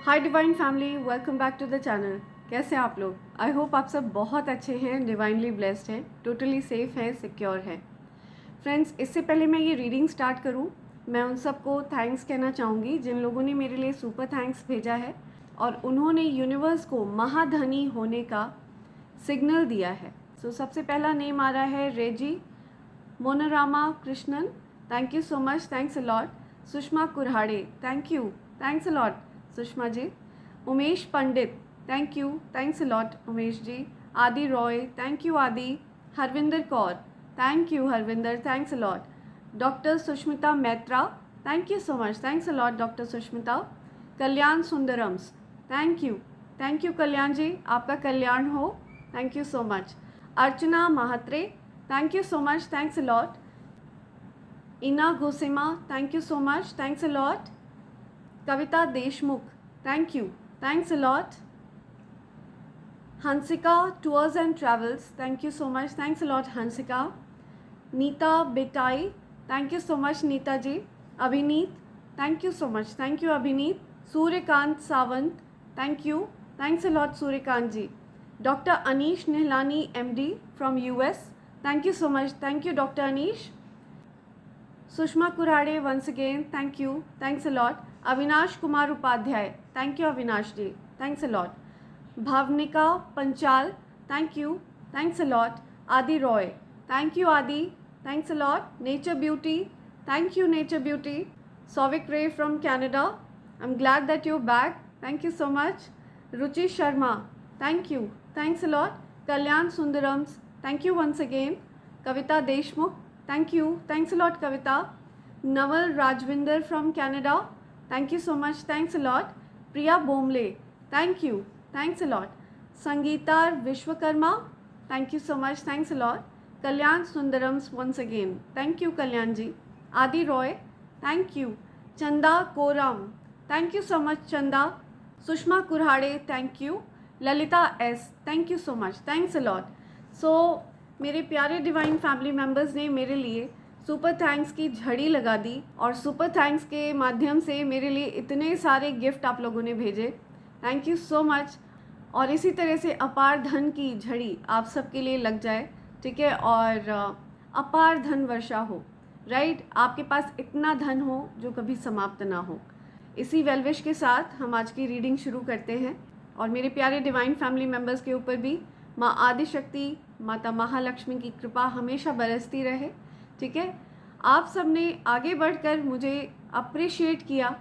Hi divine family, welcome back to the channel. कैसे हैं आप लोग? आई होप आप सब बहुत अच्छे हैं, डिवाइनली ब्लेस्ड हैं, टोटली सेफ हैं, सिक्योर हैं। फ्रेंड्स, इससे पहले मैं ये रीडिंग स्टार्ट करूं, मैं उन सबको थैंक्स कहना चाहूँगी जिन लोगों ने मेरे लिए सुपर थैंक्स भेजा है और उन्होंने यूनिवर्स को महाधनी होने का सिग्नल दिया है। सबसे पहला नेम आ रहा है Reji Monorama Krishnan, thank you so much, thanks a lot. Sushma Kurhade, thank you, thanks a lot Sushma ji. Umesh Pandit, thank you, thanks a lot Umesh ji. Adi Roy, thank you Adi. Harvinder Kaur, thank you Harvinder, thanks a lot. Doctor Sushmita Maitra, thank you so much, thanks a lot doctor Sushmita. Kalyan Sundarams, thank you Kalyan ji, आपका कल्याण हो, thank you so much. Archana Mhatre, thank you so much, thanks a lot. Ina Ghosema, thank you so much, thanks a lot. Kavita Deshmukh, thank you, thanks a lot. Hansika tours and travels, thank you so much, thanks a lot Hansika. Neeta Betai, thank you so much Neeta ji. Abhinit, thank you so much, thank you Abhinit. Suryakant Sawant, thank you, thanks a lot Suryakant ji. Doctor Anish Nihalani MD from US, thank you so much, thank you doctor Anish. Sushma Kurade once again, thank you, thanks a lot. Avinash Kumar Upadhyay, thank you Avinash ji, thanks a lot. Bhavnika Panchal, thank you, thanks a lot. Adi Roy, thank you Adi, thanks a lot. Nature Beauty, thank you Nature Beauty. Souvik Ray from Canada, I am glad that you back, thank you so much. Ruchi Sharma, thank you, thanks a lot. Kalyan Sundarams, thank you once again. Kavita Deshmukh, thank you, thanks a lot Kavita. Naval Rajvinder from Canada, thank you so much, thanks a lot. Priya Bomle, thank you, thanks a lot. Sangeeta Vishwakarma, thank you so much, thanks a lot. Kalyan Sundarams once again, thank you Kalyan ji. Adi Roy, thank you. Chanda Koram, thank you so much Chanda. Sushma Kurhade, thank you. Lalita S, thank you so much, thanks a lot. मेरे प्यारे divine family members ने मेरे लिए super thanks की झड़ी लगा दी और super thanks के माध्यम से मेरे लिए इतने सारे गिफ्ट आप लोगों ने भेजे, थैंक यू सो मच। और इसी तरह से अपार धन की झड़ी आप सबके लिए लग जाए, ठीक है, और अपार धन वर्षा हो, राइट, आपके पास इतना धन हो जो कभी समाप्त ना हो। इसी वेलविश के साथ हम आज की रीडिंग शुरू करते हैं और मेरे प्यारे डिवाइन फैमिली मेम्बर्स के ऊपर भी माँ आदिशक्ति, माता महालक्ष्मी की कृपा हमेशा बरसती रहे, ठीक है। आप सब ने आगे बढ़कर मुझे अप्रिशिएट किया,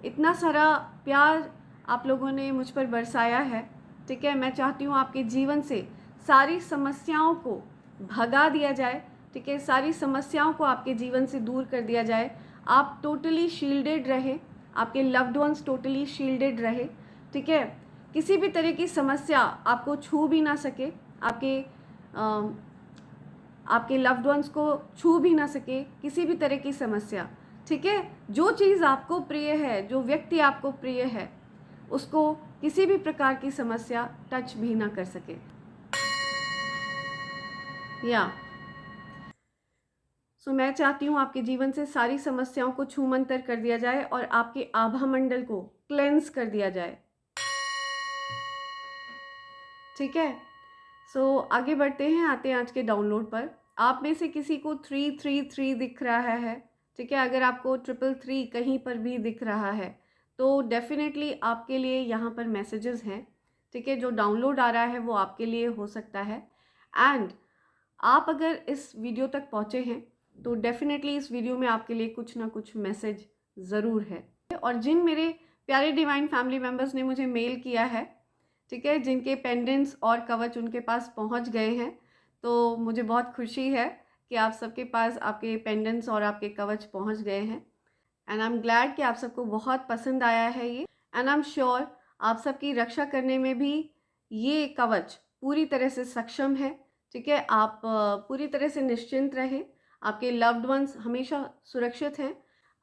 इतना सारा प्यार आप लोगों ने मुझ पर बरसाया है, ठीक है। मैं चाहती हूँ आपके जीवन से सारी समस्याओं को भगा दिया जाए, ठीक है, सारी समस्याओं को आपके जीवन से दूर कर दिया जाए। आप टोटली शील्डेड रहे, आपके लव्ड वंस टोटली शील्डेड रहे, ठीक है। किसी भी तरह की समस्या आपको छू भी ना सके, आपके लव्ड वंस को छू भी ना सके किसी भी तरह की समस्या, ठीक है। जो चीज़ आपको प्रिय है, जो व्यक्ति आपको प्रिय है, उसको किसी भी प्रकार की समस्या टच भी ना कर सके। मैं चाहती हूँ आपके जीवन से सारी समस्याओं को छूमंतर कर दिया जाए और आपके आभा मंडल को क्लेंस कर दिया जाए, ठीक है। आगे बढ़ते हैं, आते हैं आज के डाउनलोड पर। आप में से किसी को 333 दिख रहा है, ठीक है। अगर आपको 333 कहीं पर भी दिख रहा है तो डेफिनेटली आपके लिए यहाँ पर मैसेजेस हैं, ठीक है। जो डाउनलोड आ रहा है वो आपके लिए हो सकता है। एंड आप अगर इस वीडियो तक पहुँचे हैं तो डेफिनेटली इस वीडियो में आपके लिए कुछ ना कुछ मैसेज ज़रूर है। और जिन मेरे प्यारे डिवाइन फैमिली मेम्बर्स ने मुझे मेल किया है, ठीक है, जिनके पेंडेंट्स और कवच उनके पास पहुंच गए हैं, तो मुझे बहुत खुशी है कि आप सबके पास आपके पेंडेंट्स और आपके कवच पहुंच गए हैं। एंड आई एम ग्लैड कि आप सबको बहुत पसंद आया है ये। एंड आई एम श्योर आप सबकी रक्षा करने में भी ये कवच पूरी तरह से सक्षम है, ठीक है। आप पूरी तरह से निश्चिंत रहें, आपके लव्ड वंस हमेशा सुरक्षित हैं।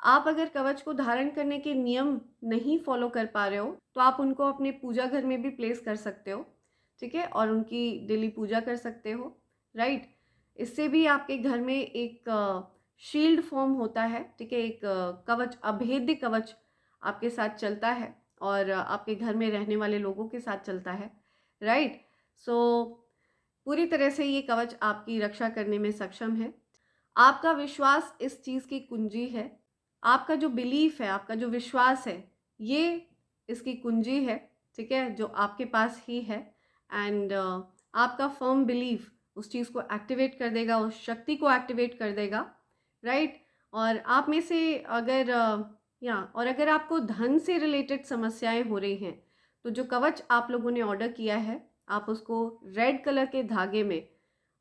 आप अगर कवच को धारण करने के नियम नहीं फॉलो कर पा रहे हो तो आप उनको अपने पूजा घर में भी प्लेस कर सकते हो, ठीक है, और उनकी डेली पूजा कर सकते हो, राइट। इससे भी आपके घर में एक शील्ड फॉर्म होता है, ठीक है, एक कवच, अभेद्य कवच आपके साथ चलता है, और आपके घर में रहने वाले लोगों के साथ चलता है, राइट। सो पूरी तरह से ये कवच आपकी रक्षा करने में सक्षम है। आपका विश्वास इस चीज़ की कुंजी है। आपका जो बिलीफ है, आपका जो विश्वास है, ये इसकी कुंजी है, ठीक है, जो आपके पास ही है। एंड आपका फर्म बिलीफ उस चीज़ को एक्टिवेट कर देगा, उस शक्ति को एक्टिवेट कर देगा, राइट। और आप में से अगर और अगर आपको धन से रिलेटेड समस्याएं हो रही हैं, तो जो कवच आप लोगों ने ऑर्डर किया है, आप उसको रेड कलर के धागे में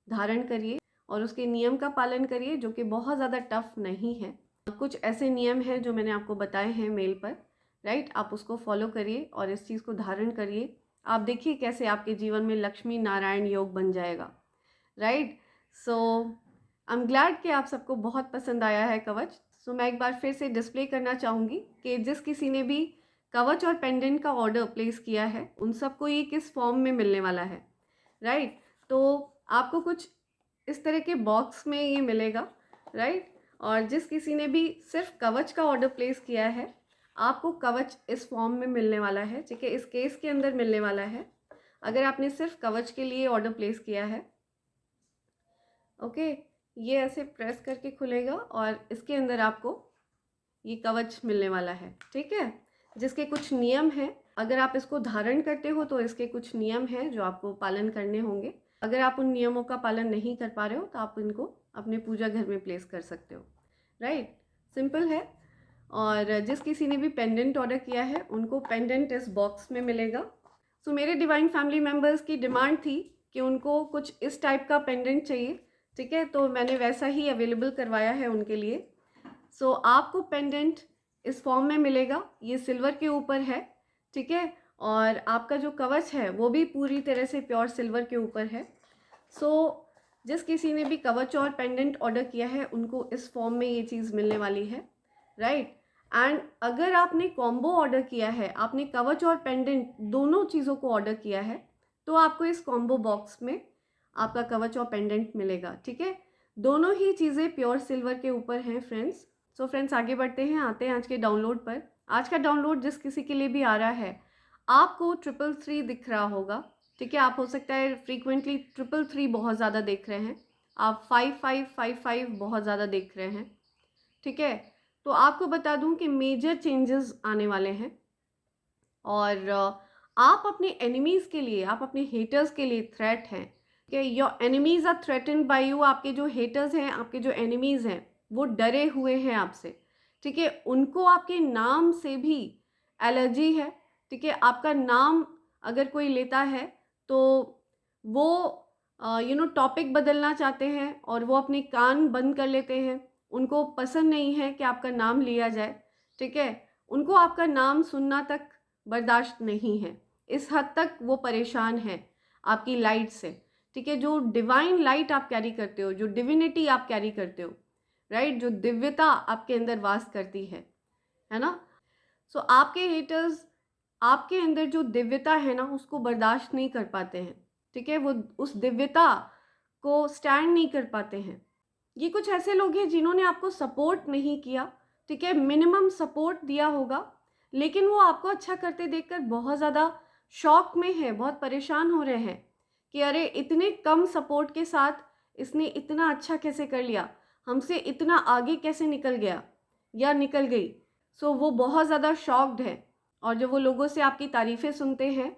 धारण करिए और उसके नियम का पालन करिए, जो कि बहुत ज़्यादा टफ नहीं है। कुछ ऐसे नियम हैं जो मैंने आपको बताए हैं मेल पर, राइट। आप उसको फॉलो करिए और इस चीज़ को धारण करिए। आप देखिए कैसे आपके जीवन में लक्ष्मी नारायण योग बन जाएगा, right. So I am glad कि आप सबको बहुत पसंद आया है कवच। सो मैं एक बार फिर से डिस्प्ले करना चाहूँगी कि जिस किसी ने भी कवच और पेंडेंट का ऑर्डर प्लेस किया है, उन सबको ये किस फॉर्म में मिलने वाला है, राइट। तो आपको कुछ इस तरह के बॉक्स में ये मिलेगा, राइट। और जिस किसी ने भी सिर्फ कवच का ऑर्डर प्लेस किया है, आपको कवच इस फॉर्म में मिलने वाला है, ठीक है, इस केस के अंदर मिलने वाला है। अगर आपने सिर्फ कवच के लिए ऑर्डर प्लेस किया है, ओके, ये ऐसे प्रेस करके खुलेगा और इसके अंदर आपको ये कवच मिलने वाला है, ठीक है, जिसके कुछ नियम हैं। अगर आप इसको धारण करते हो तो इसके कुछ नियम हैं जो आपको पालन करने होंगे। अगर आप उन नियमों का पालन नहीं कर पा रहे हो तो आप इनको अपने पूजा घर में प्लेस कर सकते हो, राइट। सिंपल है। और जिस किसी ने भी पेंडेंट ऑर्डर किया है, उनको पेंडेंट इस बॉक्स में मिलेगा। सो मेरे डिवाइन फैमिली मेम्बर्स की डिमांड थी कि उनको कुछ इस टाइप का पेंडेंट चाहिए, ठीक है, तो मैंने वैसा ही अवेलेबल करवाया है उनके लिए। सो आपको पेंडेंट इस फॉर्म में मिलेगा, ये सिल्वर के ऊपर है, ठीक है, और आपका जो कवच है वो भी पूरी तरह से प्योर सिल्वर के ऊपर है। सो जिस किसी ने भी कवच और पेंडेंट ऑर्डर किया है, उनको इस फॉर्म में ये चीज़ मिलने वाली है, राइट। एंड अगर आपने कॉम्बो ऑर्डर किया है, आपने कवच और पेंडेंट दोनों चीज़ों को ऑर्डर किया है, तो आपको इस कॉम्बो बॉक्स में आपका कवच और पेंडेंट मिलेगा, ठीक है। दोनों ही चीज़ें प्योर सिल्वर के ऊपर हैं फ्रेंड्स। सो फ्रेंड्स, आगे बढ़ते हैं, आते हैं आज के डाउनलोड पर। आज का डाउनलोड जिस किसी के लिए भी आ रहा है, आपको 333 दिख रहा होगा, ठीक है। आप हो सकता है फ्रीक्वेंटली 333 बहुत ज़्यादा देख रहे हैं, आप 5555 बहुत ज़्यादा देख रहे हैं, ठीक है। तो आपको बता दूं कि मेजर चेंजेस आने वाले हैं और आप अपने एनिमीज़ के लिए, आप अपने हेटर्स के लिए थ्रेट हैं, कि your enemies are threatened by you. आपके जो हेटर्स हैं, आपके जो एनिमीज़ हैं, वो डरे हुए हैं आपसे, ठीक है। उनको आपके नाम से भी एलर्जी है, ठीक है। आपका नाम अगर कोई लेता है तो वो टॉपिक बदलना चाहते हैं और वो अपने कान बंद कर लेते हैं। उनको पसंद नहीं है कि आपका नाम लिया जाए, ठीक है। उनको आपका नाम सुनना तक बर्दाश्त नहीं है। इस हद तक वो परेशान है आपकी लाइट से, ठीक है। जो डिवाइन लाइट आप कैरी करते हो, जो डिविनिटी आप कैरी करते हो, राइट, जो दिव्यता आपके अंदर वास करती है ना। सो आपके हेटर्स आपके अंदर जो दिव्यता है ना, उसको बर्दाश्त नहीं कर पाते हैं, ठीक है। वो उस दिव्यता को स्टैंड नहीं कर पाते हैं। ये कुछ ऐसे लोग हैं जिन्होंने आपको सपोर्ट नहीं किया, ठीक है, मिनिमम सपोर्ट दिया होगा, लेकिन वो आपको अच्छा करते देखकर बहुत ज़्यादा शॉक में है, बहुत परेशान हो रहे हैं कि अरे इतने कम सपोर्ट के साथ इसने इतना अच्छा कैसे कर लिया, हमसे इतना आगे कैसे निकल गया या निकल गई। सो वो बहुत ज़्यादा शॉक्ड है। और जब वो लोगों से आपकी तारीफ़ें सुनते हैं,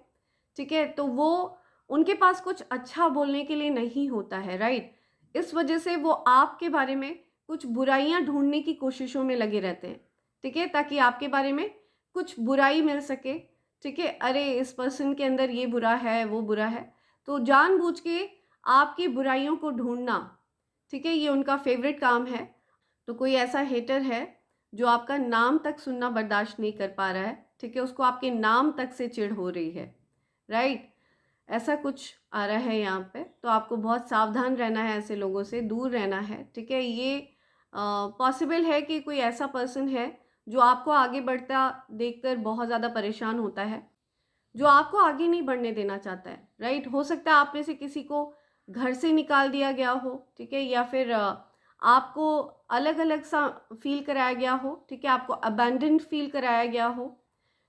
ठीक है, तो वो उनके पास कुछ अच्छा बोलने के लिए नहीं होता है, राइट। इस वजह से वो आपके बारे में कुछ बुराइयां ढूंढने की कोशिशों में लगे रहते हैं, ठीक है, ताकि आपके बारे में कुछ बुराई मिल सके, ठीक है। अरे इस पर्सन के अंदर ये बुरा है, वो बुरा है, तो जानबूझ के आपकी बुराइयों को ढूंढना, ठीक है, ये उनका फेवरेट काम है। तो कोई ऐसा हेटर है जो आपका नाम तक सुनना बर्दाश्त नहीं कर पा रहा है, ठीक है, उसको आपके नाम तक से चिढ़ हो रही है, राइट। ऐसा कुछ आ रहा है यहाँ पे, तो आपको बहुत सावधान रहना है, ऐसे लोगों से दूर रहना है, ठीक है। ये पॉसिबल है कि कोई ऐसा पर्सन है जो आपको आगे बढ़ता देखकर बहुत ज़्यादा परेशान होता है, जो आपको आगे नहीं बढ़ने देना चाहता है, राइट। हो सकता है आप में से किसी को घर से निकाल दिया गया हो, ठीक है, या फिर आपको अलग अलग सा फील कराया गया हो, ठीक है, आपको अबैंडन्ड फील कराया गया हो,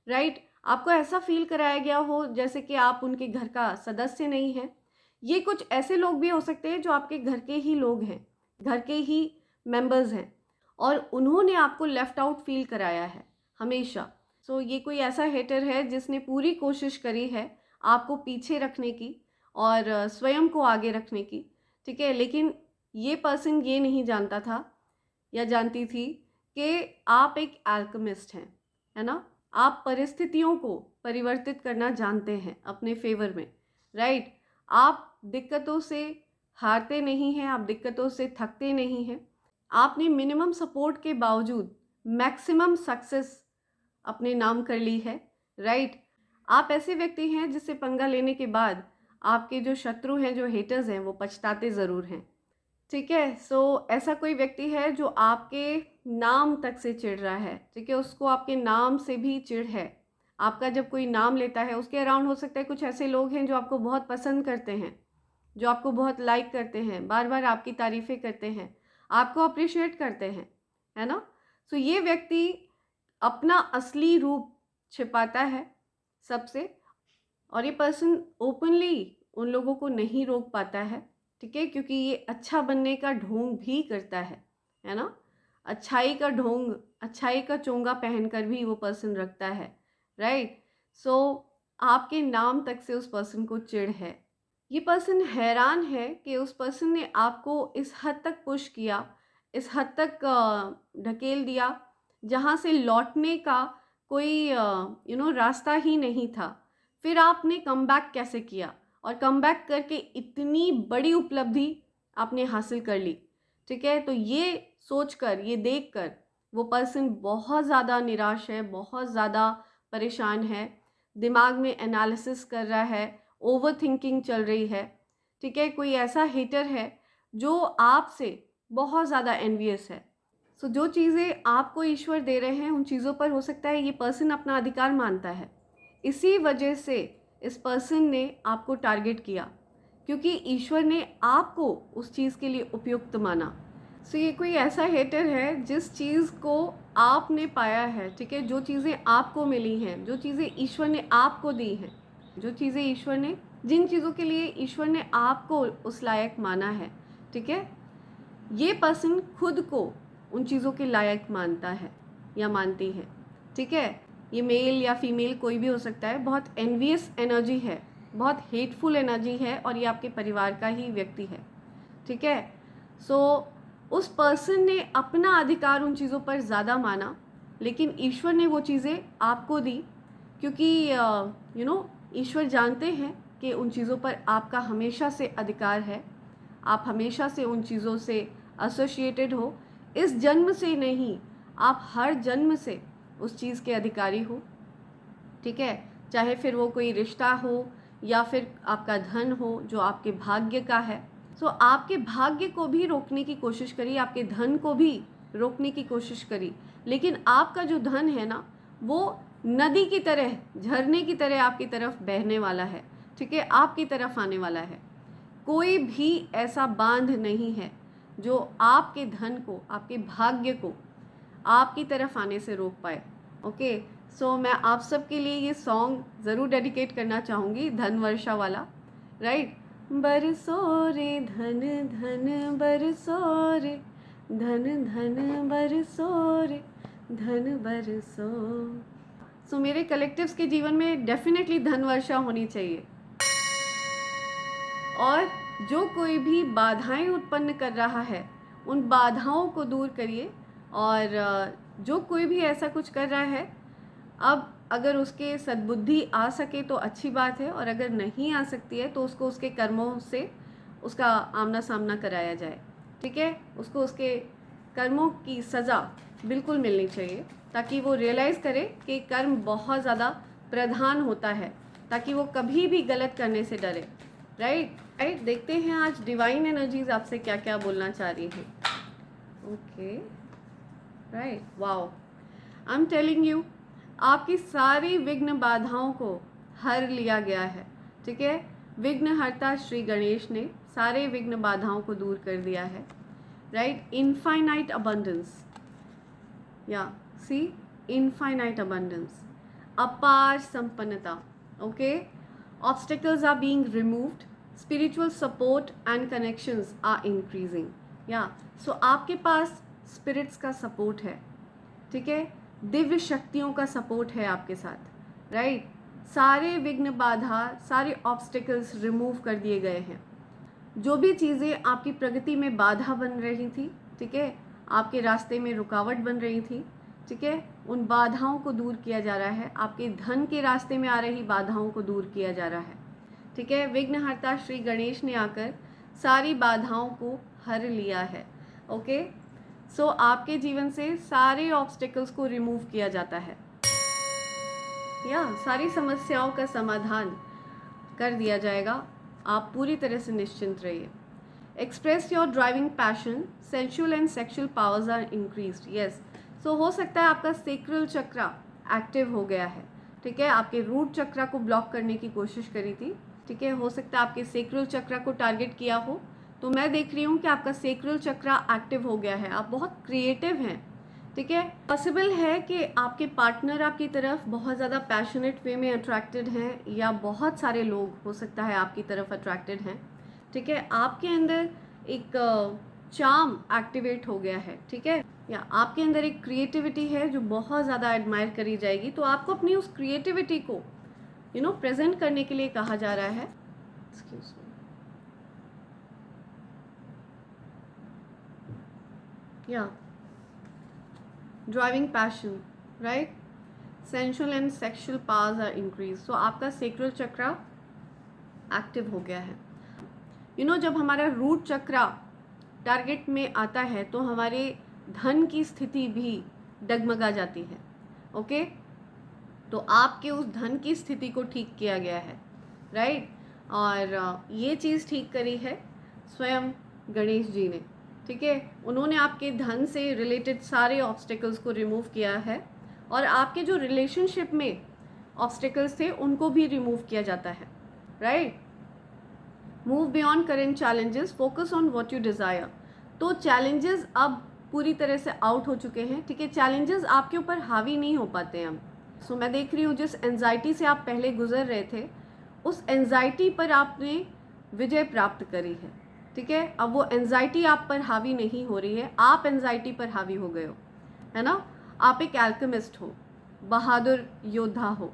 राइट। आपको ऐसा फील कराया गया हो जैसे कि आप उनके घर का सदस्य नहीं हैं। ये कुछ ऐसे लोग भी हो सकते हैं जो आपके घर के ही लोग हैं, घर के ही मेंबर्स हैं, और उन्होंने आपको लेफ्ट आउट फील कराया है हमेशा। सो ये कोई ऐसा हेटर है जिसने पूरी कोशिश करी है आपको पीछे रखने की और स्वयं को आगे रखने की, ठीक है। लेकिन ये पर्सन ये नहीं जानता था या जानती थी कि आप एक अल्केमिस्ट हैं, है ना। आप परिस्थितियों को परिवर्तित करना जानते हैं अपने फेवर में, राइट। आप दिक्कतों से हारते नहीं हैं, आप दिक्कतों से थकते नहीं हैं। आपने मिनिमम सपोर्ट के बावजूद मैक्सिमम सक्सेस अपने नाम कर ली है, राइट। आप ऐसे व्यक्ति हैं जिससे पंगा लेने के बाद आपके जो शत्रु हैं, जो हेटर्स हैं, वो पछताते ज़रूर हैं, ठीक है। सो ऐसा कोई व्यक्ति है जो आपके नाम तक से चिढ़ रहा है, ठीक है। उसको आपके नाम से भी चिढ़ है। आपका जब कोई नाम लेता है, उसके अराउंड हो सकता है कुछ ऐसे लोग हैं जो आपको बहुत पसंद करते हैं, जो आपको बहुत लाइक करते हैं, बार बार आपकी तारीफ़ें करते हैं, आपको अप्रिशिएट करते हैं, है ना। सो ये व्यक्ति अपना असली रूप छिपाता है सबसे, और ये पर्सन ओपनली उन लोगों को नहीं रोक पाता है, ठीक है, क्योंकि ये अच्छा बनने का ढोंग भी करता है ना। अच्छाई का ढोंग, अच्छाई का चोंगा पहनकर भी वो पर्सन रखता है, राइट। सो आपके नाम तक से उस पर्सन को चिढ़ है। ये पर्सन हैरान है कि उस पर्सन ने आपको इस हद तक पुश किया, इस हद तक ढकेल दिया जहाँ से लौटने का कोई रास्ता ही नहीं था। फिर आपने कमबैक कैसे किया, और कमबैक करके इतनी बड़ी उपलब्धि आपने हासिल कर ली, ठीक है। तो ये सोचकर, ये देखकर वो पर्सन बहुत ज़्यादा निराश है, बहुत ज़्यादा परेशान है, दिमाग में एनालिसिस कर रहा है, ओवर थिंकिंग चल रही है, ठीक है। कोई ऐसा हेटर है जो आपसे बहुत ज़्यादा एनवियस है। सो जो चीज़ें आपको ईश्वर दे रहे हैं, उन चीज़ों पर हो सकता है ये पर्सन अपना अधिकार मानता है। इसी वजह से इस पर्सन ने आपको टारगेट किया, क्योंकि ईश्वर ने आपको उस चीज़ के लिए उपयुक्त माना। सो ये कोई ऐसा हेटर है जिस चीज़ को आपने पाया है, ठीक है, जो चीज़ें आपको मिली हैं, जो चीज़ें ईश्वर ने आपको दी हैं, जो चीज़ें ईश्वर ने, जिन चीज़ों के लिए ईश्वर ने आपको उस लायक माना है, ठीक है, ये पर्सन खुद को उन चीज़ों के लायक मानता है या मानती है, ठीक है। ये मेल या फीमेल कोई भी हो सकता है। बहुत एनवियस एनर्जी है, बहुत हेटफुल एनर्जी है, और ये आपके परिवार का ही व्यक्ति है, ठीक है। सो उस पर्सन ने अपना अधिकार उन चीज़ों पर ज़्यादा माना, लेकिन ईश्वर ने वो चीज़ें आपको दी, क्योंकि ईश्वर जानते हैं कि उन चीज़ों पर आपका हमेशा से अधिकार है, आप हमेशा से उन चीज़ों से एसोसिएटेड हो। इस जन्म से नहीं, आप हर जन्म से उस चीज़ के अधिकारी हो, ठीक है। चाहे फिर वो कोई रिश्ता हो या फिर आपका धन हो जो आपके भाग्य का है। सो आपके भाग्य को भी रोकने की कोशिश करी, आपके धन को भी रोकने की कोशिश करी, लेकिन आपका जो धन है ना, वो नदी की तरह, झरने की तरह आपकी तरफ बहने वाला है, ठीक है, आपकी तरफ आने वाला है। कोई भी ऐसा बांध नहीं है जो आपके धन को, आपके भाग्य को आपकी तरफ आने से रोक पाए। ओके, सो मैं आप सबके लिए ये सॉन्ग ज़रूर डेडिकेट करना चाहूँगी, धन वर्षा वाला, राइट। बरसो रे धन धन बरसो रे, धन धन बरसो रे, धन बरसो। सो मेरे कलेक्टिव्स के जीवन में डेफिनेटली धन वर्षा होनी चाहिए, और जो कोई भी बाधाएं उत्पन्न कर रहा है उन बाधाओं को दूर करिए, और जो कोई भी ऐसा कुछ कर रहा है, अब अगर उसके सद्बुद्धि आ सके तो अच्छी बात है, और अगर नहीं आ सकती है तो उसको उसके कर्मों से उसका आमना सामना कराया जाए, ठीक है। उसको उसके कर्मों की सज़ा बिल्कुल मिलनी चाहिए, ताकि वो रियलाइज़ करे कि कर्म बहुत ज़्यादा प्रधान होता है, ताकि वो कभी भी गलत करने से डरे, राइट। देखते हैं आज डिवाइन एनर्जीज आपसे क्या क्या बोलना चाह रही हैं। Okay, right, wow, I am telling you, आपकी सारी विघ्न बाधाओं को हर लिया गया है, ठीक है। विघ्नहर्ता श्री गणेश ने सारे विघ्न बाधाओं को दूर कर दिया है, राइट। इनफाइनाइट अबंडेंस, या सी, इनफाइनाइट अबंडेंस। अपार संपन्नता. Okay, obstacles are being removed, spiritual support and connections are increasing. Yeah so आपके पास स्पिरिट्स का सपोर्ट है, ठीक है, दिव्य शक्तियों का सपोर्ट है आपके साथ, राइट. सारे विघ्न बाधा, सारे ऑब्स्टिकल्स रिमूव कर दिए गए हैं. जो भी चीज़ें आपकी प्रगति में बाधा बन रही थी, ठीक है, आपके रास्ते में रुकावट बन रही थी, ठीक है, उन बाधाओं को दूर किया जा रहा है. आपके धन के रास्ते में आ रही बाधाओं को दूर किया जा रहा है, ठीक है. विघ्नहर्ता श्री गणेश ने आकर सारी बाधाओं को हर लिया है. ओके, सो आपके जीवन से सारे ऑब्स्टिकल्स को रिमूव किया जाता है, या सारी समस्याओं का समाधान कर दिया जाएगा. आप पूरी तरह से निश्चिंत रहिए. Express your driving passion, sensual and sexual powers are increased. Yes, so हो सकता है आपका सेक्रल चक्रा एक्टिव हो गया है, ठीक है. आपके रूट चक्रा को ब्लॉक करने की कोशिश करी थी, ठीक है. हो सकता है आपके सेक्रल चक्रा को टारगेट किया हो, तो मैं देख रही हूँ कि आपका सेक्रल चक्रा एक्टिव हो गया है. आप बहुत क्रिएटिव हैं, ठीक है. पॉसिबल है कि आपके पार्टनर आपकी तरफ बहुत ज़्यादा पैशनेट वे में अट्रैक्टेड हैं, या बहुत सारे लोग हो सकता है आपकी तरफ अट्रैक्टेड हैं, ठीक है. आपके अंदर एक चार्म एक्टिवेट हो गया है, ठीक है, या आपके अंदर एक क्रिएटिविटी है जो बहुत ज़्यादा एडमायर करी जाएगी. तो आपको अपनी उस क्रिएटिविटी को प्रेजेंट करने के लिए कहा जा रहा है. Excuse me. या driving passion, right, sensual and sexual powers are increase. So आपका सेक्रल चक्रा एक्टिव हो गया है. जब हमारा रूट चक्रा टारगेट में आता है तो हमारे धन की स्थिति भी डगमगा जाती है. ओके, तो आपके उस धन की स्थिति को ठीक किया गया है, राइट. और ये चीज़ ठीक करी है स्वयं गणेश जी ने, ठीक है. उन्होंने आपके धन से रिलेटेड सारे ऑब्स्टिकल्स को रिमूव किया है, और आपके जो रिलेशनशिप में ऑब्स्टिकल्स थे उनको भी रिमूव किया जाता है, right. Move beyond current challenges, focus on what you desire. तो चैलेंजेस अब पूरी तरह से आउट हो चुके हैं, ठीक है. चैलेंजेस आपके ऊपर हावी नहीं हो पाते हैं. सो मैं देख रही हूँ जिस एंजाइटी से आप पहले गुजर रहे थे, उस एंजाइटी पर आपने विजय प्राप्त करी है, ठीक है. अब वो एंजाइटी आप पर हावी नहीं हो रही है, आप एंजाइटी पर हावी हो गए हो, है ना. आप एक एल्केमिस्ट हो, बहादुर योद्धा हो,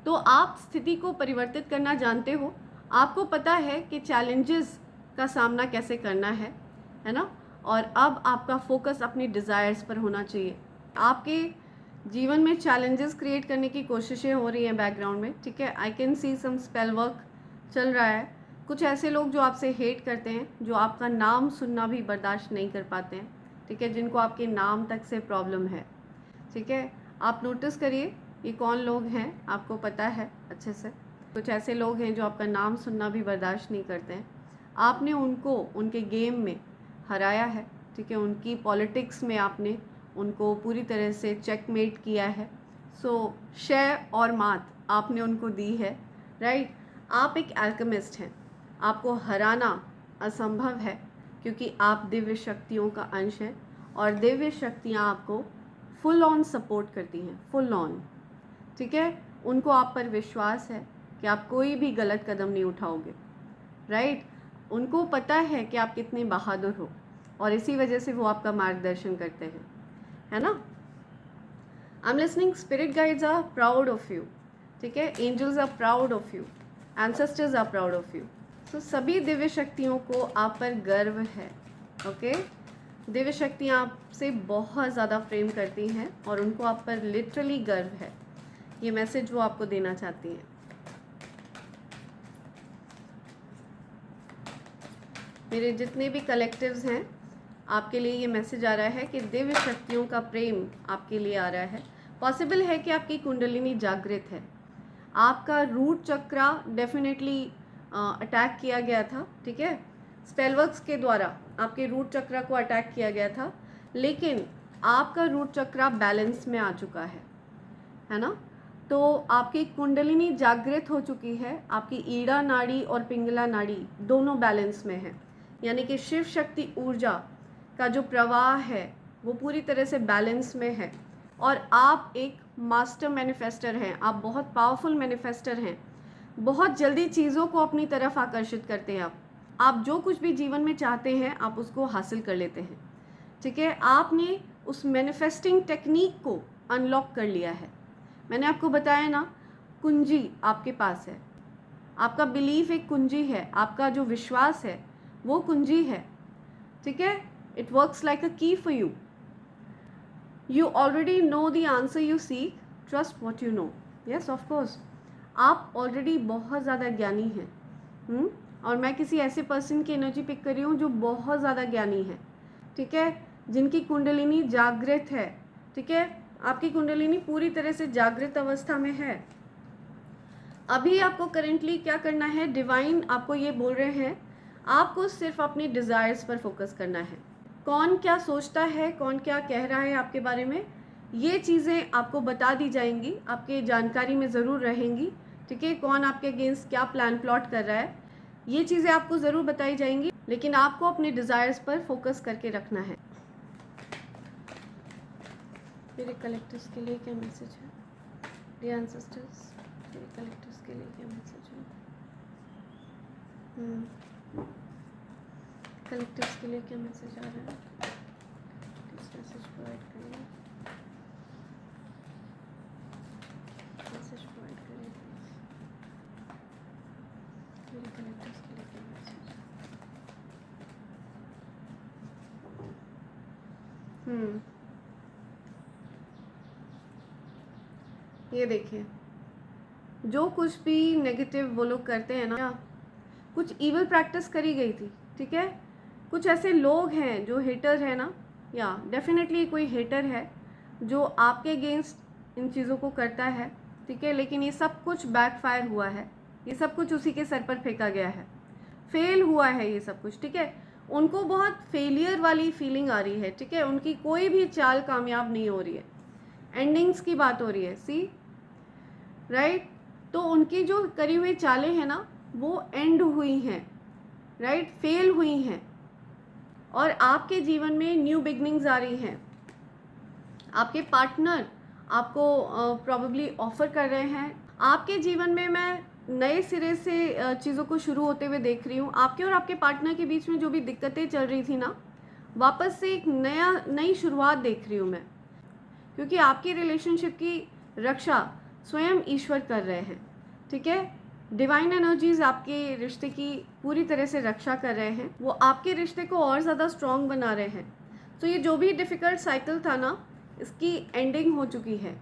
तो आप स्थिति को परिवर्तित करना जानते हो. आपको पता है कि चैलेंजेस का सामना कैसे करना है ना. और अब आपका फोकस अपनी डिज़ायर्स पर होना चाहिए. आपके जीवन में चैलेंजेस क्रिएट करने की कोशिशें हो रही हैं बैकग्राउंड में, ठीक है. I can see some spell work चल रहा है. कुछ ऐसे लोग जो आपसे हेट करते हैं, जो आपका नाम सुनना भी बर्दाश्त नहीं कर पाते हैं, ठीक है, जिनको आपके नाम तक से प्रॉब्लम है, ठीक है. आप नोटिस करिए ये कौन लोग हैं, आपको पता है अच्छे से. कुछ ऐसे लोग हैं जो आपका नाम सुनना भी बर्दाश्त नहीं करते हैं. आपने उनको उनके गेम में हराया है, ठीक है. उनकी पॉलिटिक्स में आपने उनको पूरी तरह से चेकमेट किया है. सो शय और मात आपने उनको दी है, राइट. आप एक एल्केमिस्ट हैं, आपको हराना असंभव है, क्योंकि आप दिव्य शक्तियों का अंश हैं, और दिव्य शक्तियाँ आपको फुल ऑन सपोर्ट करती हैं, फुल ऑन, ठीक है. उनको आप पर विश्वास है कि आप कोई भी गलत कदम नहीं उठाओगे, राइट. उनको पता है कि आप कितने बहादुर हो, और इसी वजह से वो आपका मार्गदर्शन करते हैं, है ना. I am listening. Spirit guides are proud of you, ठीक है. Angels are proud of you, ancestors are proud of you. So सभी दिव्य शक्तियों को आप पर गर्व है, ओके. दिव्य शक्तियाँ आपसे बहुत ज़्यादा प्रेम करती हैं, और उनको आप पर लिटरली गर्व है. ये मैसेज वो आपको देना चाहती हैं. मेरे जितने भी कलेक्टिव्स हैं, आपके लिए ये मैसेज आ रहा है कि दिव्य शक्तियों का प्रेम आपके लिए आ रहा है. पॉसिबल है कि आपकी कुंडलिनी जागृत है. आपका रूट चक्रा डेफिनेटली अटैक किया गया था, ठीक है. स्पेलवर्क्स के द्वारा आपके रूट चक्रा को अटैक किया गया था, लेकिन आपका रूट चक्रा बैलेंस में आ चुका है ना. तो आपकी कुंडलिनी जागृत हो चुकी है. आपकी ईड़ा नाड़ी और पिंगला नाड़ी दोनों बैलेंस में है, यानी कि शिव शक्ति ऊर्जा का जो प्रवाह है वो पूरी तरह से बैलेंस में है, और आप एक मास्टर मैनिफेस्टर हैं, आप बहुत पावरफुल मैनिफेस्टर हैं। बहुत जल्दी चीज़ों को अपनी तरफ आकर्षित करते हैं आप जो कुछ भी जीवन में चाहते हैं आप उसको हासिल कर लेते हैं। ठीक है, आपने उस मैनिफेस्टिंग टेक्निक को अनलॉक कर लिया है। मैंने आपको बताया ना, कुंजी आपके पास है, आपका बिलीफ एक कुंजी है, आपका जो विश्वास है वो कुंजी है। ठीक है, इट वर्क्स लाइक अ की for you. You already know the answer you seek, trust what you know. Yes of course, आप ऑलरेडी बहुत ज़्यादा ज्ञानी हैं। और मैं किसी ऐसे पर्सन की एनर्जी पिक कर रही हूँ जो बहुत ज़्यादा ज्ञानी है। ठीक है, जिनकी कुंडलिनी जागृत है। ठीक है, आपकी कुंडलिनी पूरी तरह से जागृत अवस्था में है। अभी आपको करेंटली क्या करना है, डिवाइन आपको ये बोल रहे हैं, आपको सिर्फ अपने डिज़ायर्स पर फोकस करना है। कौन क्या सोचता है, कौन क्या कह रहा है आपके बारे में, ये चीज़ें आपको बता दी जाएंगी, आपके जानकारी में ज़रूर रहेंगी। ठीक है, कौन आपके अगेंस्ट क्या प्लान प्लॉट कर रहा है, ये चीज़ें आपको ज़रूर बताई जाएंगी, लेकिन आपको अपने डिज़ायर्स पर फोकस करके रखना है। मेरे कलेक्टर्स के लिए क्या मैसेज है, डियर एंसेस्टर्स, मेरे कलेक्टर्स के लिए क्या मैसेज है, कलेक्टर्स के लिए क्या मैसेज आ रहा है, प्लीज मैसेज प्रोवाइड करिए, मैसेज प्रोवाइड करिए प्लीज। मेरे कलेक्टर्स के लिए क्या मैसेज है। ये देखिए, जो कुछ भी नेगेटिव वो लोग करते हैं ना, कुछ इविल प्रैक्टिस करी गई थी। ठीक है, कुछ ऐसे लोग हैं जो हेटर है ना, या डेफिनेटली कोई हेटर है जो आपके अगेंस्ट इन चीज़ों को करता है। ठीक है, लेकिन ये सब कुछ बैकफायर हुआ है, ये सब कुछ उसी के सर पर फेंका गया है, फेल हुआ है ये सब कुछ। ठीक है, उनको बहुत फेलियर वाली फीलिंग आ रही है। ठीक है, उनकी कोई भी चाल कामयाब नहीं हो रही है, एंडिंग्स की बात हो रही है। सी राइट, तो उनकी जो करी हुई चालें हैं ना वो एंड हुई हैं, राइट, फेल हुई हैं, और आपके जीवन में न्यू बिगनिंग्स आ रही हैं। आपके पार्टनर आपको प्रॉबेबली ऑफर कर रहे हैं। आपके जीवन में मैं नए सिरे से चीज़ों को शुरू होते हुए देख रही हूँ। आपके और आपके पार्टनर के बीच में जो भी दिक्कतें चल रही थी ना, वापस से एक नई शुरुआत देख रही हूँ मैं, क्योंकि आपकी रिलेशनशिप की रक्षा स्वयं ईश्वर कर रहे हैं। ठीक है, डिवाइन एनर्जीज आपके रिश्ते की पूरी तरह से रक्षा कर रहे हैं, वो आपके रिश्ते को और ज़्यादा स्ट्रॉन्ग बना रहे हैं। तो ये जो भी डिफ़िकल्ट साइकिल था ना, इसकी एंडिंग हो चुकी है।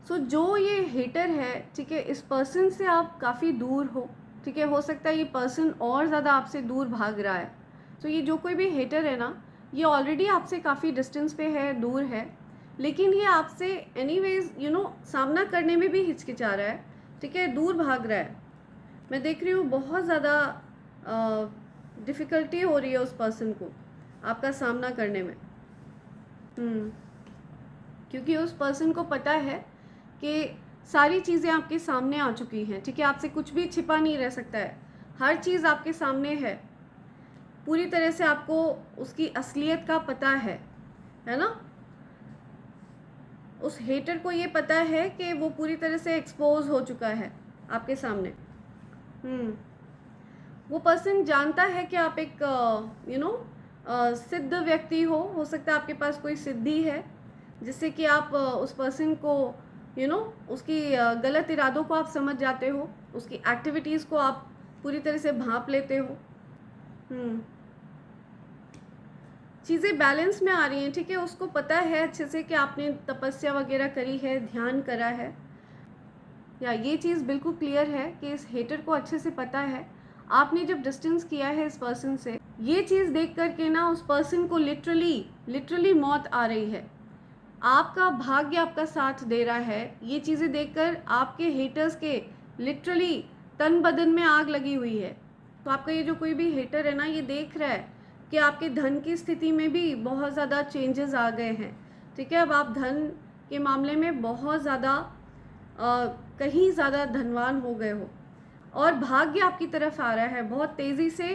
सो जो ये हेटर है, ठीक है, इस पर्सन से आप काफ़ी दूर हो। ठीक है, हो सकता है ये पर्सन और ज़्यादा आपसे दूर भाग रहा है। तो ये जो कोई भी हेटर है ना, ये ऑलरेडी आपसे काफ़ी डिस्टेंस पे है, दूर है, लेकिन ये आपसे एनीवेज सामना करने में भी हिचकिचा रहा है। ठीक है, दूर भाग रहा है। मैं देख रही हूँ बहुत ज़्यादा डिफ़िकल्टी हो रही है उस पर्सन को आपका सामना करने में। क्योंकि उस पर्सन को पता है कि सारी चीज़ें आपके सामने आ चुकी हैं। ठीक है, आपसे कुछ भी छिपा नहीं रह सकता है, हर चीज़ आपके सामने है, पूरी तरह से आपको उसकी असलियत का पता है ना। उस हेटर को ये पता है कि वो पूरी तरह से एक्सपोज हो चुका है आपके सामने। वो पर्सन जानता है कि आप एक सिद्ध व्यक्ति हो सकता है आपके पास कोई सिद्धि है जिससे कि आप उस पर्सन को उसकी गलत इरादों को आप समझ जाते हो, उसकी एक्टिविटीज़ को आप पूरी तरह से भांप लेते हो। चीज़ें बैलेंस में आ रही हैं। ठीक है, उसको पता है अच्छे से कि आपने तपस्या वगैरह करी है, ध्यान करा है, या ये चीज़ बिल्कुल क्लियर है कि इस हेटर को अच्छे से पता है आपने जब डिस्टेंस किया है इस पर्सन से, ये चीज़ देख करके ना उस पर्सन को लिटरली मौत आ रही है। आपका भाग्य आपका साथ दे रहा है, ये चीज़ें देखकर आपके हेटर्स के लिटरली तन बदन में आग लगी हुई है। तो आपका ये जो कोई भी हेटर है ना, ये देख रहा है कि आपके धन की स्थिति में भी बहुत ज़्यादा चेंजेस आ गए हैं। ठीक है, अब आप धन के मामले में बहुत ज़्यादा कहीं ज़्यादा धनवान हो गए हो, और भाग्य आपकी तरफ आ रहा है बहुत तेज़ी से।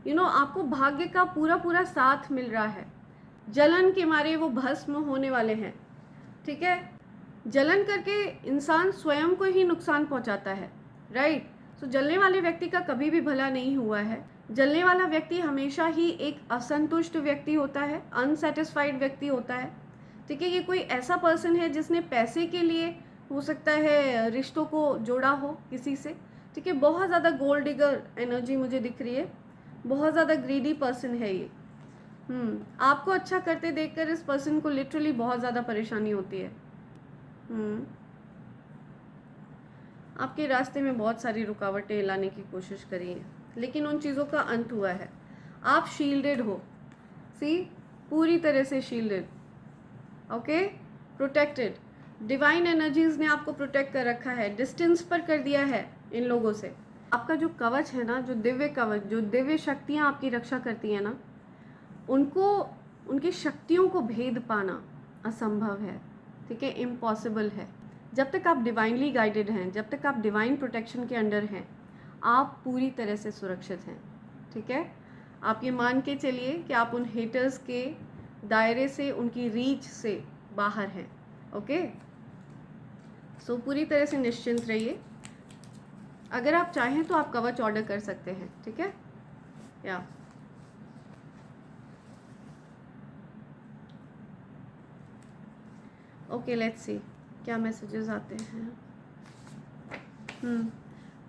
आपको भाग्य का पूरा साथ मिल रहा है। जलन के मारे वो भस्म होने वाले हैं। ठीक है, जलन करके इंसान स्वयं को ही नुकसान पहुंचाता है, राइट। सो जलने वाले व्यक्ति का कभी भी भला नहीं हुआ है। जलने वाला व्यक्ति हमेशा ही एक असंतुष्ट व्यक्ति होता है, अनसेटिस्फाइड व्यक्ति होता है, ठीक है। ये कोई ऐसा पर्सन है जिसने पैसे के लिए हो सकता है रिश्तों को जोड़ा हो किसी से, ठीक है। बहुत ज़्यादा गोल्ड डिगर एनर्जी मुझे दिख रही है, बहुत ज़्यादा ग्रीडी पर्सन है ये। आपको अच्छा करते देखकर इस पर्सन को लिटरली बहुत ज़्यादा परेशानी होती है। आपके रास्ते में बहुत सारी रुकावटें लाने की कोशिश करी है, लेकिन उन चीज़ों का अंत हुआ है। आप शील्डेड हो, सी, पूरी तरह से shielded, okay, protected. Divine energies ने आपको प्रोटेक्ट कर रखा है, डिस्टेंस पर कर दिया है इन लोगों से। आपका जो कवच है ना, जो दिव्य कवच, जो दिव्य शक्तियाँ आपकी रक्षा करती हैं ना, उनको, उनकी शक्तियों को भेद पाना असंभव है, ठीक है, इम्पॉसिबल है। जब तक आप डिवाइनली गाइडेड हैं, जब तक आप डिवाइन प्रोटेक्शन के अंडर हैं, आप पूरी तरह से सुरक्षित हैं, ठीक है। आप ये मान के चलिए कि आप उन हेटर्स के दायरे से, उनकी रीच से बाहर हैं, ओके। सो पूरी तरह से निश्चिंत रहिए। अगर आप चाहें तो आप कवच ऑर्डर कर सकते हैं, ठीक है, या ओके, लेट्स सी क्या मैसेजेस आते हैं।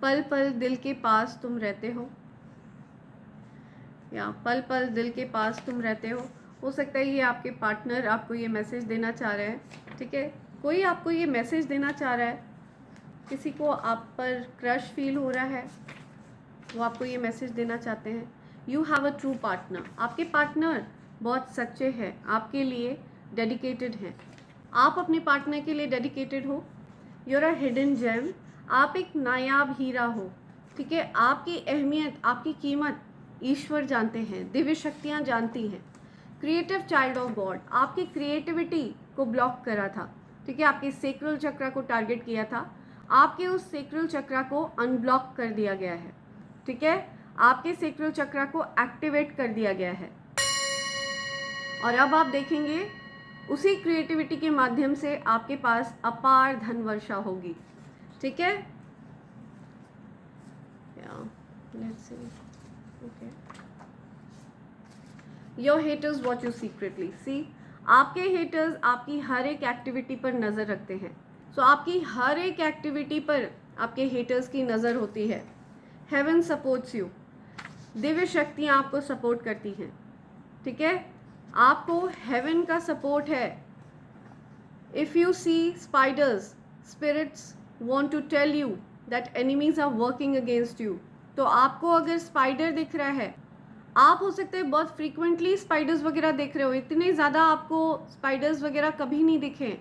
पल पल दिल के पास तुम रहते हो, या पल पल दिल के पास तुम रहते हो सकता है ये आपके पार्टनर आपको ये मैसेज देना चाह रहे हैं, ठीक है। कोई आपको ये मैसेज देना चाह रहा है, किसी को आप पर क्रश फील हो रहा है, वो आपको ये मैसेज देना चाहते हैं। You have a true partner, आपके पार्टनर बहुत सच्चे हैं, आपके लिए डेडिकेटेड हैं, आप अपने पार्टनर के लिए डेडिकेटेड हो। यूर अ हिडन जेम, आप एक नायाब हीरा हो, ठीक है। आपकी अहमियत, आपकी कीमत ईश्वर जानते हैं, दिव्य शक्तियाँ जानती हैं। क्रिएटिव चाइल्ड ऑफ गॉड, आपकी क्रिएटिविटी को ब्लॉक करा था, ठीक है, आपके सेक्रल चक्र को टारगेट किया था, आपके उस सेक्रल चक्र को अनब्लॉक कर दिया गया है, ठीक है, आपके सेक्रल चक्र को एक्टिवेट कर दिया गया है। और अब आप देखेंगे उसी क्रिएटिविटी के माध्यम से आपके पास अपार धन वर्षा होगी, ठीक है। Let's see, okay. Your haters watch you secretly, see, आपके हेटर्स आपकी हर एक एक्टिविटी पर नज़र रखते हैं। सो आपकी हर एक एक्टिविटी पर आपके हेटर्स की नज़र होती है। हेवन सपोर्ट्स यू, दिव्य शक्तियाँ आपको सपोर्ट करती हैं, ठीक है, आपको हेवन का सपोर्ट है। If you see spiders, spirits want to tell you that enemies are working against you. तो आपको अगर स्पाइडर दिख रहा है, आप हो सकते हैं बहुत फ्रीक्वेंटली स्पाइडर्स वगैरह देख रहे हो, इतने ज़्यादा आपको स्पाइडर्स वगैरह कभी नहीं दिखे,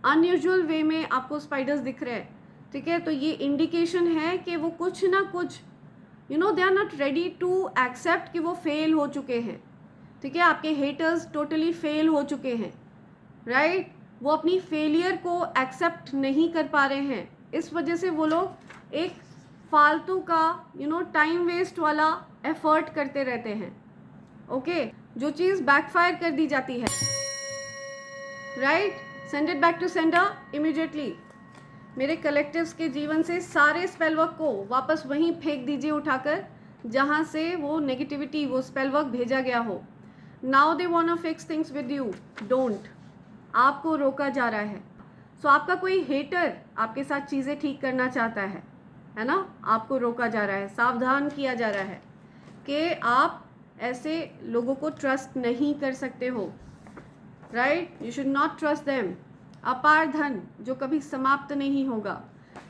अनयूजुअल वे में आपको स्पाइडर्स दिख रहे हैं, ठीक है। तो ये इंडिकेशन है कि वो कुछ ना कुछ, they are not ready to accept कि वो फेल हो चुके हैं, ठीक है। आपके हेटर्स टोटली फेल हो चुके हैं, राइट। वो अपनी फेलियर को एक्सेप्ट नहीं कर पा रहे हैं, इस वजह से वो लोग एक फालतू का टाइम वेस्ट वाला एफर्ट करते रहते हैं, ओके। जो चीज़ बैकफायर कर दी जाती है, right, send it back to sender immediately. मेरे कलेक्टिव्स के जीवन से सारे स्पेल वर्क को वापस वहीं फेंक दीजिए उठाकर जहाँ से वो नेगेटिविटी, वो स्पेल वर्क भेजा गया हो। Now they want to fix things with you, don't, आपको रोका जा रहा है। सो आपका कोई हेटर आपके साथ चीज़ें ठीक करना चाहता है ना, आपको रोका जा रहा है, सावधान किया जा रहा है कि आप ऐसे लोगों को ट्रस्ट नहीं कर सकते हो, right, you should not trust them. अपार धन जो कभी समाप्त नहीं होगा,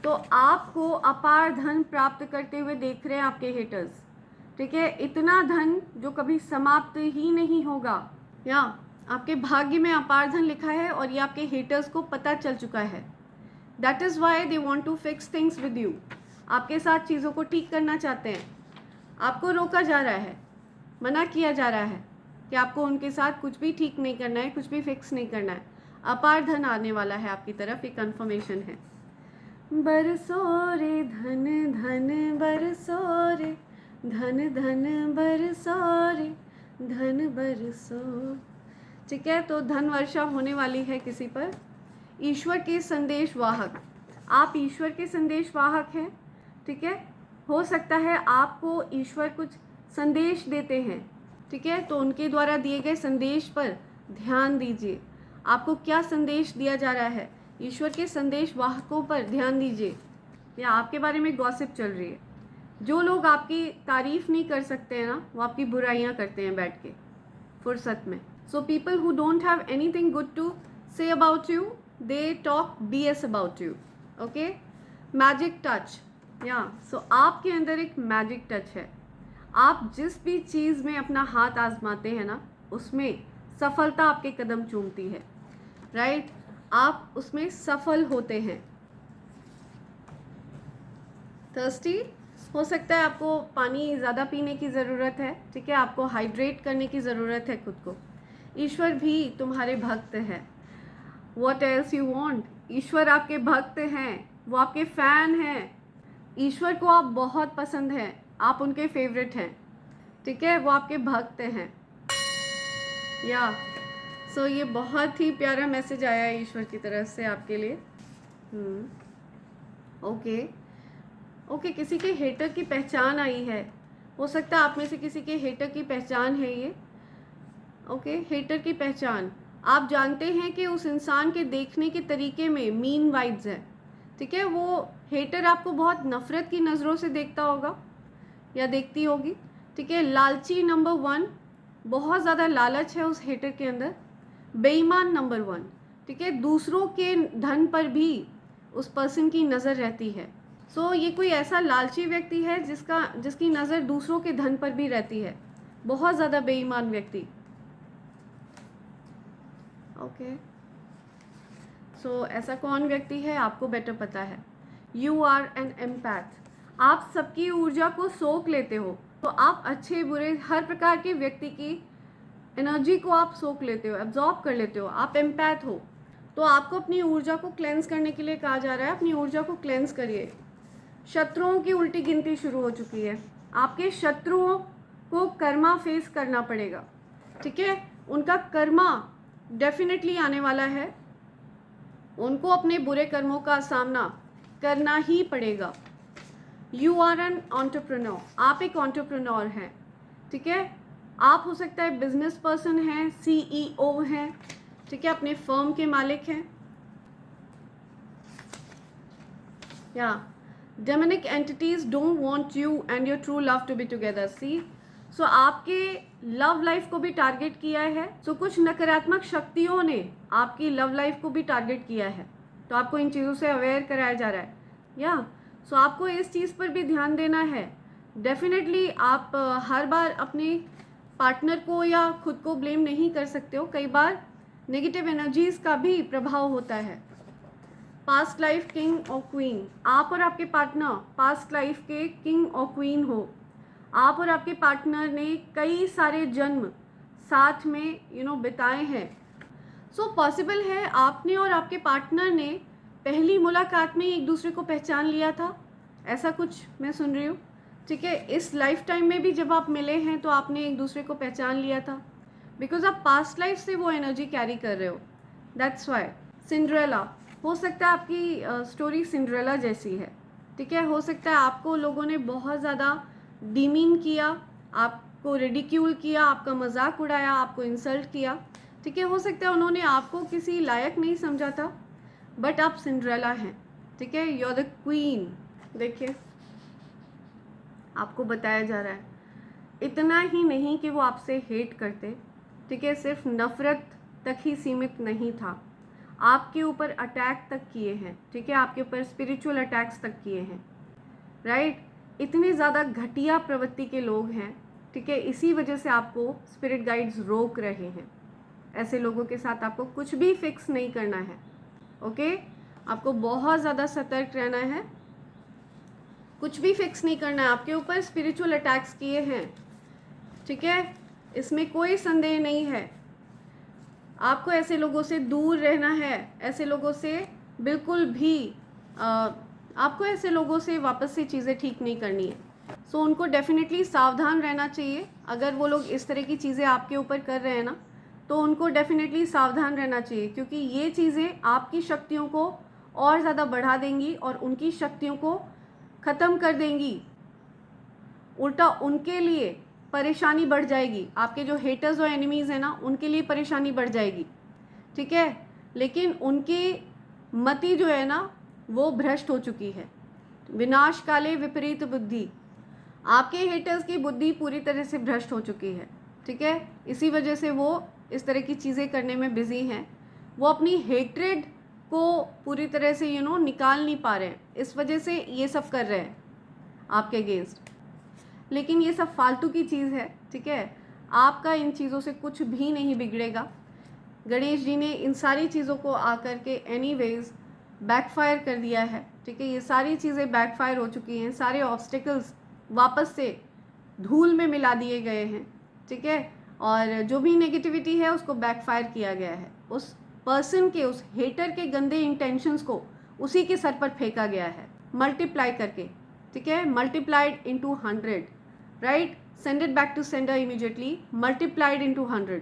तो आपको अपार धन प्राप्त करते हुए देख रहे हैं आपके हेटर्स, ठीक है, इतना धन जो कभी समाप्त ही नहीं होगा। या आपके भाग्य में अपार धन लिखा है और ये आपके हेटर्स को पता चल चुका है। That is why they want to fix things with you, आपके साथ चीज़ों को ठीक करना चाहते हैं। आपको रोका जा रहा है, मना किया जा रहा है कि आपको उनके साथ कुछ भी ठीक नहीं करना है, कुछ भी फिक्स नहीं करना है। अपार धन आने वाला है आपकी तरफ, ये कन्फर्मेशन है। बरसो रे धन धन बरसो रे, धन धन बरसो रे, धन बरसो, ठीक है। तो धन वर्षा होने वाली है किसी पर, ईश्वर के संदेश वाहक, आप ईश्वर के संदेश वाहक हैं, ठीक है। हो सकता है आपको ईश्वर कुछ संदेश देते हैं, ठीक है, तो उनके द्वारा दिए गए संदेश पर ध्यान दीजिए। आपको क्या संदेश दिया जा रहा है, ईश्वर के संदेश वाहकों पर ध्यान दीजिए। या आपके बारे में गॉसिप चल रही है। जो लोग आपकी तारीफ़ नहीं कर सकते हैं ना, वो आपकी बुराइयां करते हैं बैठ के फुर्सत में। So people who don't have anything good to say about you, they talk BS about you. Okay, magic touch, yeah so आपके अंदर एक मैजिक टच है। आप जिस भी चीज़ में अपना हाथ आजमाते हैं ना, उसमें सफलता आपके कदम चूमती है, राइट। आप उसमें सफल होते हैं। थर्स्टी, हो सकता है आपको पानी ज़्यादा पीने की ज़रूरत है, ठीक है, आपको हाइड्रेट करने की ज़रूरत है खुद को। ईश्वर भी तुम्हारे भक्त हैं। व्हाट एल्स यू वांट, ईश्वर आपके भक्त हैं, वो आपके फ़ैन हैं। ईश्वर को आप बहुत पसंद हैं, आप उनके फेवरेट हैं, ठीक है, वो आपके भक्त हैं। या सो ये बहुत ही प्यारा मैसेज आया है ईश्वर की तरफ से आपके लिए। ओके, किसी के हेटर की पहचान आई है। हो सकता है आप में से किसी के हेटर की पहचान है ये। ओके, हेटर की पहचान, आप जानते हैं कि उस इंसान के देखने के तरीके में मीन वाइब्स है, ठीक है। वो हेटर आपको बहुत नफ़रत की नज़रों से देखता होगा या देखती होगी, ठीक है। लालची नंबर 1, बहुत ज़्यादा लालच है उस हेटर के अंदर। बेईमान नंबर 1, ठीक है, दूसरों के धन पर भी उस पर्सन की नज़र रहती है। सो ये कोई ऐसा लालची व्यक्ति है जिसकी नज़र दूसरों के धन पर भी रहती है, बहुत ज़्यादा बेईमान व्यक्ति। ओके, सो ऐसा कौन व्यक्ति है आपको बेटर पता है। यू आर एन एम्पैथ, आप सबकी ऊर्जा को सोख लेते हो, तो आप अच्छे बुरे हर प्रकार के व्यक्ति की एनर्जी को आप सोख लेते हो, एब्जॉर्ब कर लेते हो। आप एम्पैथ हो, तो आपको अपनी ऊर्जा को क्लेंस करने के लिए कहा जा रहा है, अपनी ऊर्जा को क्लेंस करिए। शत्रुओं की उल्टी गिनती शुरू हो चुकी है, आपके शत्रुओं को कर्मा फेस करना पड़ेगा, ठीक है। उनका कर्मा डेफिनेटली आने वाला है, उनको अपने बुरे कर्मों का सामना करना ही पड़ेगा। यू आर एन एंटरप्रेन्योर, आप एक एंटरप्रेन्योर हैं, ठीक है। आप हो सकता है बिजनेस पर्सन हैं, CEO हैं, ठीक है, अपने फर्म के मालिक हैं। या demonic entities don't want you and your true love to be together. See, so आपके लव लाइफ को भी टारगेट किया है। सो कुछ नकारात्मक शक्तियों ने आपकी लव लाइफ को भी टारगेट किया है, तो आपको इन चीज़ों से अवेयर कराया जा रहा है। या सो आपको इस चीज़ पर भी ध्यान देना है। डेफिनेटली आप हर बार अपने पार्टनर को या खुद को ब्लेम नहीं कर सकते हो, कई बार नेगेटिव एनर्जीज का भी प्रभाव होता है। पास्ट लाइफ किंग और क्वीन, आप और आपके पार्टनर पास्ट लाइफ के किंग और क्वीन हो। आप और आपके पार्टनर ने कई सारे जन्म साथ में बिताए हैं। सो पॉसिबल है आपने और आपके पार्टनर ने पहली मुलाकात में एक दूसरे को पहचान लिया था, ऐसा कुछ मैं सुन रही हूँ, ठीक है। इस लाइफ टाइम में भी जब आप मिले हैं तो आपने एक दूसरे को पहचान लिया था, बिकॉज आप पास्ट लाइफ से वो एनर्जी कैरी कर रहे हो, दैट्स वाई। सिंड्रेला, हो सकता है आपकी स्टोरी सिंड्रेला जैसी है, ठीक है। हो सकता है आपको लोगों ने बहुत ज़्यादा डिमीन किया, आपको रिडिक्यूल किया, आपका मजाक उड़ाया, आपको इंसल्ट किया, ठीक है। हो सकता है उन्होंने आपको किसी लायक नहीं समझा था, बट आप सिंड्रेला हैं, ठीक है। You are the queen. देखिए आपको बताया जा रहा है, इतना ही नहीं कि वो आपसे हेट करते, ठीक है, सिर्फ नफ़रत तक ही सीमित नहीं था, आपके ऊपर अटैक तक किए हैं, ठीक है, आपके ऊपर स्पिरिचुअल अटैक्स तक किए हैं, राइट। इतने ज़्यादा घटिया प्रवृत्ति के लोग हैं, ठीक है, इसी वजह से आपको स्पिरिट गाइड्स रोक रहे हैं। ऐसे लोगों के साथ आपको कुछ भी फिक्स नहीं करना है, ओके। आपको बहुत ज़्यादा सतर्क रहना है, कुछ भी फिक्स नहीं करना है। आपके ऊपर स्पिरिचुअल अटैक्स किए हैं, ठीक है, इसमें कोई संदेह नहीं है। आपको ऐसे लोगों से दूर रहना है, ऐसे लोगों से बिल्कुल भी आपको ऐसे लोगों से वापस से चीज़ें ठीक नहीं करनी है। सो उनको डेफिनेटली सावधान रहना चाहिए। अगर वो लोग इस तरह की चीज़ें आपके ऊपर कर रहे हैं ना, तो उनको डेफिनेटली सावधान रहना चाहिए, क्योंकि ये चीज़ें आपकी शक्तियों को और ज़्यादा बढ़ा देंगी और उनकी शक्तियों को ख़त्म कर देंगी। उल्टा उनके लिए परेशानी बढ़ जाएगी। आपके जो हेटर्स और एनिमीज़ हैं ना, उनके लिए परेशानी बढ़ जाएगी, ठीक है। लेकिन उनकी मति जो है ना, वो भ्रष्ट हो चुकी है। विनाश काले विपरीत बुद्धि, आपके हेटर्स की बुद्धि पूरी तरह से भ्रष्ट हो चुकी है, ठीक है। इसी वजह से वो इस तरह की चीज़ें करने में बिजी हैं। वो अपनी हेट्रेड को पूरी तरह से निकाल नहीं पा रहे हैं, इस वजह से ये सब कर रहे हैं आपके अगेंस्ट। लेकिन ये सब फालतू की चीज़ है, ठीक है। आपका इन चीज़ों से कुछ भी नहीं बिगड़ेगा। गणेश जी ने इन सारी चीज़ों को आकर के एनीवेज बैकफायर कर दिया है, ठीक है। ये सारी चीज़ें बैकफायर हो चुकी हैं, सारे ऑब्स्टिकल्स वापस से धूल में मिला दिए गए हैं, ठीक है। और जो भी नेगेटिविटी है उसको बैकफायर किया गया है, उस पर्सन के, उस हेटर के गंदे इंटेंशंस को उसी के सर पर फेंका गया है, मल्टीप्लाई करके, ठीक है। Multiplied into 100, right. Send it back to sender immediately, multiplied into 100।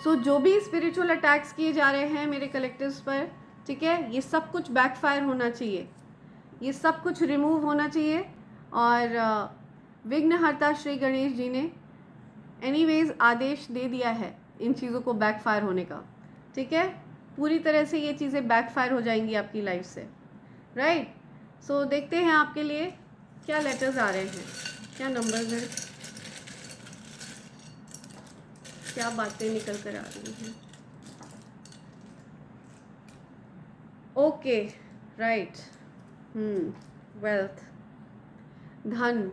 So जो भी स्पिरिचुअल अटैक्स किए जा रहे हैं मेरे कलेक्टिव्स पर, ठीक है, ये सब कुछ बैकफायर होना चाहिए, ये सब कुछ रिमूव होना चाहिए। और विघ्नहर्ता श्री गणेश जी ने एनीवेज आदेश दे दिया है इन चीज़ों को बैकफायर होने का, ठीक है। पूरी तरह से ये चीज़ें बैकफायर हो जाएंगी आपकी लाइफ से, राइट। सो देखते हैं आपके लिए क्या लेटर्स आ रहे हैं, क्या नंबर्स हैं, क्या बातें निकल कर आ रही हैं। Okay, right. वेल्थ, धन,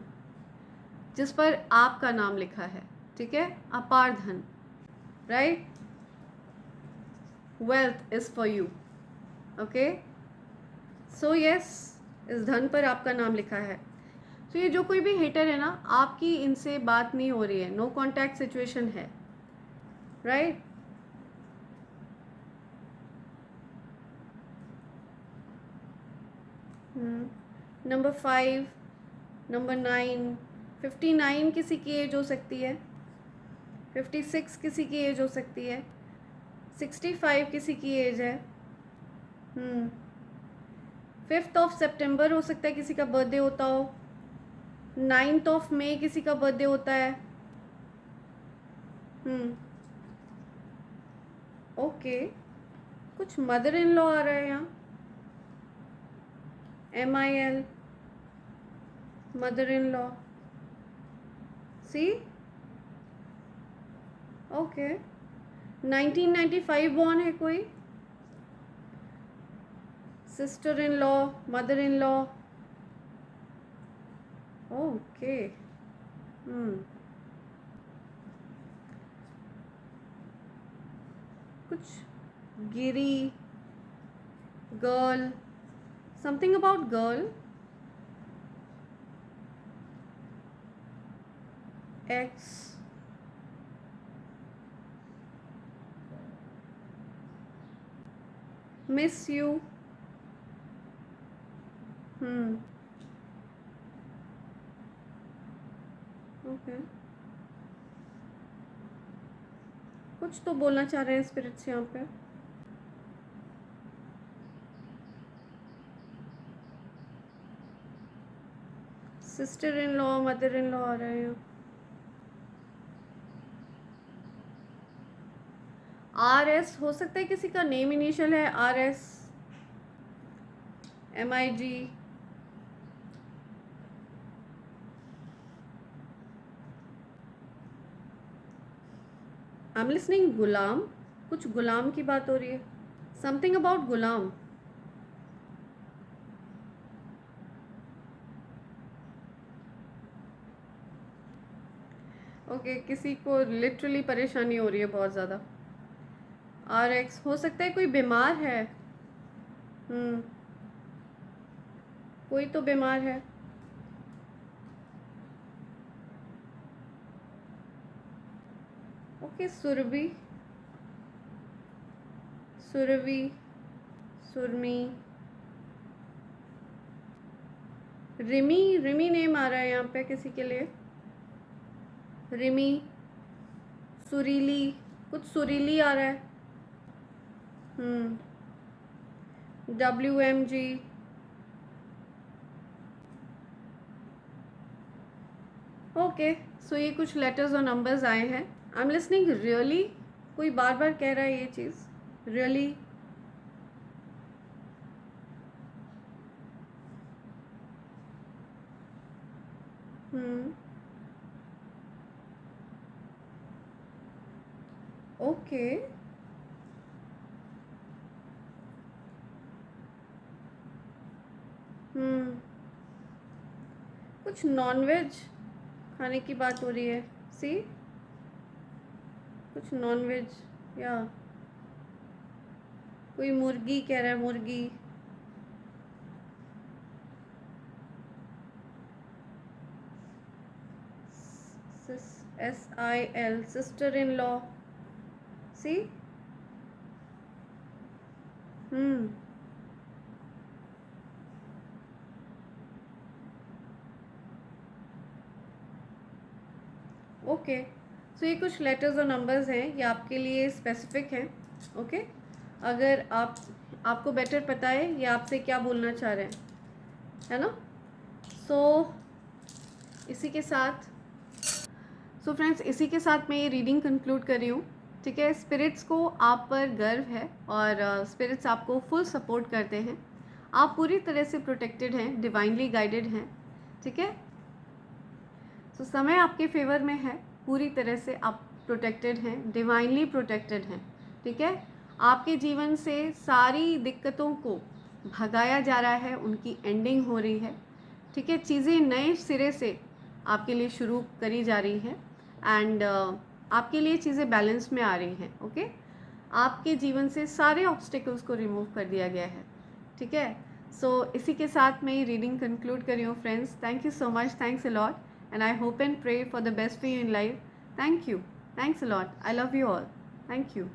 जिस पर आपका नाम लिखा है, ठीक है, अपार धन, right. Wealth is for you, okay. So yes, इस धन पर आपका नाम लिखा है। तो ये जो कोई भी हेटर है ना, आपकी इनसे बात नहीं हो रही है, नो कॉन्टैक्ट सिचुएशन है, राइट। नंबर 5, नंबर 9, 59 किसी की एज हो सकती है, 56 किसी की एज हो सकती है, 65 किसी की एज है। 5th ऑफ सितंबर हो सकता है किसी का बर्थडे होता हो, 9th ऑफ मई किसी का बर्थडे होता है। ओके, कुछ मदर इन लॉ आ रहा है यहाँ, MIL, mother in law, see, okay. 1995 born है कोई, sister in law, mother in law, okay. कुछ गिरी, girl, something about girl, ex, miss you, okay. कुछ तो बोलना चाह रहे हैं स्पिरिट्स यहाँ पे। Sister in law, mother in law आ रहे हैं। RS हो सकता है किसी का नेम इनिशियल है, RS, MIG, I am listening. गुलाम, कुछ गुलाम की बात हो रही है, समथिंग अबाउट गुलाम। ओके, किसी को लिटरली परेशानी हो रही है बहुत ज़्यादा। RX हो सकता है कोई बीमार है, कोई तो बीमार है। ओके, सुरभि, सुरभि, सुरमी, रिमी, रिमी नेम आ रहा है यहाँ पे किसी के लिए, रिमी, सुरीली, कुछ सुरीली आ रहा है। WMG, okay. सो ये कुछ लेटर्स और नंबर्स आए हैं। आई एम लिसनिंग रियली, कोई बार बार कह रहा है ये चीज़, रियली। ओके। कुछ नॉनवेज खाने की बात हो रही है। सी, कुछ नॉनवेज, या कोई मुर्गी कह रहा है, मुर्गी। SIL, sister in law. See, okay. So ये कुछ लेटर्स और नंबर्स हैं, ये आपके लिए स्पेसिफिक हैं। ओके, अगर आपको बेटर पता है ये आपसे क्या बोलना चाह रहे हैं, है ना। सो इसी के साथ फ्रेंड्स, इसी के साथ मैं ये रीडिंग कंक्लूड कर रही हूँ। ठीक है, स्पिरिट्स को आप पर गर्व है और स्पिरिट्स आपको फुल सपोर्ट करते हैं। आप पूरी तरह से प्रोटेक्टेड हैं, डिवाइनली गाइडेड हैं। ठीक है, तो समय आपके फेवर में है, पूरी तरह से आप प्रोटेक्टेड हैं, डिवाइनली प्रोटेक्टेड हैं। ठीक है, आपके जीवन से सारी दिक्कतों को भगाया जा रहा है, उनकी एंडिंग हो रही है। ठीक है, चीज़ें नए सिरे से आपके लिए शुरू करी जा रही हैं एंड आपके लिए चीज़ें बैलेंस में आ रही हैं। ओके, आपके जीवन से सारे ऑब्स्टिकल्स को रिमूव कर दिया गया है। ठीक है, सो इसी के साथ मैं ये रीडिंग कंक्लूड कर रही हूँ friends. Thank you so much, thanks a lot, and I hope and pray for the best for you in life. Thank you. Thanks a lot. I love you all. Thank you.